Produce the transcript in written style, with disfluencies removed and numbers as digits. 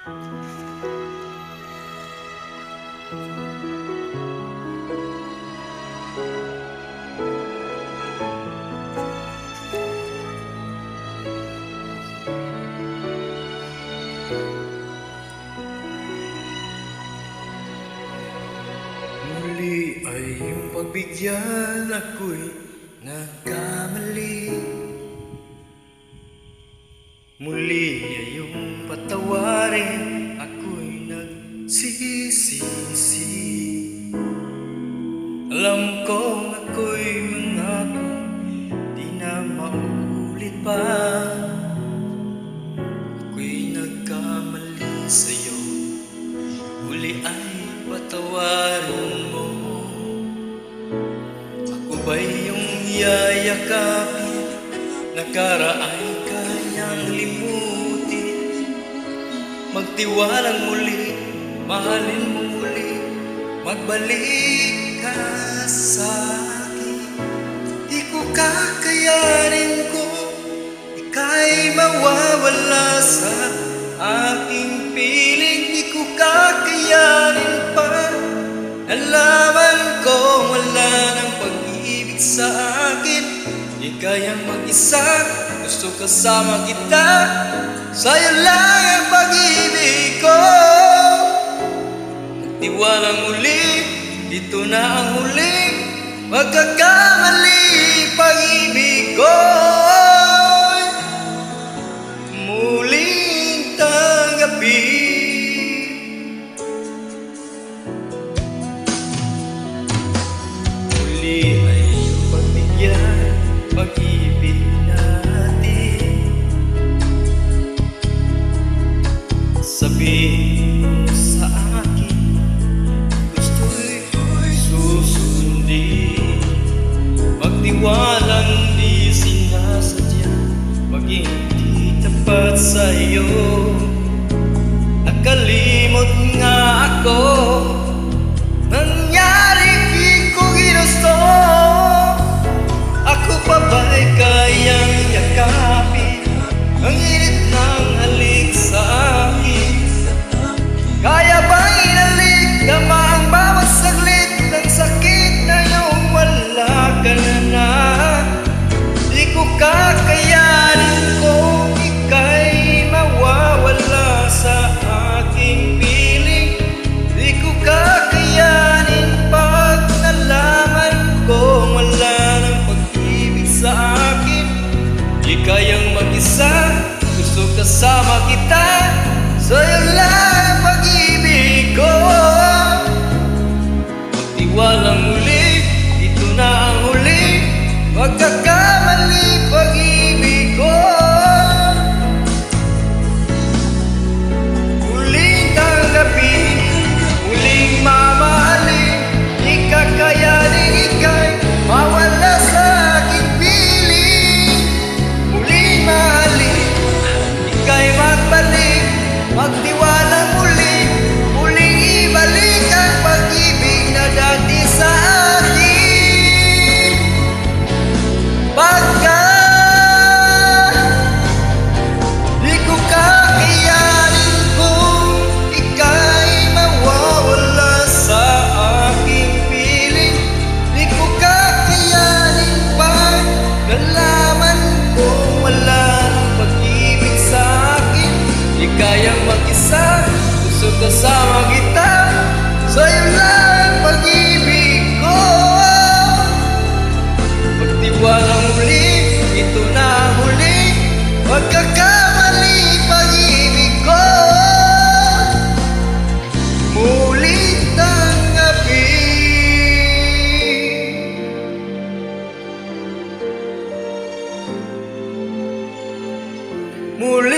Muli ay iyong pagbigyan, ako'y nagkamali. Muli ay iyong patawarin, ako'y nagsisisi. Alam kong ako'y mangako, di na maulit pa. Ako'y nagkamali sa'yo, muli ay patawarin mo. Ako ba'y iyong yayakapin, nakaraan kayang limutin? Magtiwalang muli, mahalin mo muli, magbalik ka sa'kin. Di ko kakayanin kung ika'y mawawala sa aking piling. Di ko kakayanin pa, nalaman ko wala ng pag-ibig sa akin. Di kayang mag-isa, gusto kasama kita, sa'yo lang ang pag-ibig ko. Magtiwalang muli, ito na ang huling magkakamali. Pag-ibig ko muling tanggapin. Muli ay iyong pagbigyan, pag-ibig natin. Sabihin mo sa akin, gusto'y susundin. Magtiwalang di sinasadya, maging di tapat sa'yo. Nakalimot nga ako, nangyari di ko ginusto. Ako pa ba'y kayang yakapin ang init ng halik sa akin? Kaya bang inalik tama ang bawat saglit ng sakit na iyong wala ka na? Di ko kakayanin kung ika'y mawawala sa aking piling. Di ko kakayanin pag nalaman ko wala ng pag-ibig sa akin. Di kayang mag-isa, gusto kasama kita, sa'yo lang ang pag-ibig ko. Magtiwalang muli, ito na ang huli magkakamali. Pag-ibig ko muling tanggapin, muling mamahalin. Di kakayanin ika'y mawala sa aking piling. Muling mahalin, ika'y magbalik, magtiwala muli, muling ibalik ang pag-ibig na dati sa akin. Pagkat di ko kakayanin kung ika'y mawawala sa aking piling. Di ko kakayanin pa, nalaman ko wala ng pag-ibig sa akin. Di kayang mag-isa, gusto kasama kita, sa'yo lang ang pag-ibig ko. Magtiwalang muli, ito na ang huli magkakamali. Pag-ibig ko muling tanggapin. Muli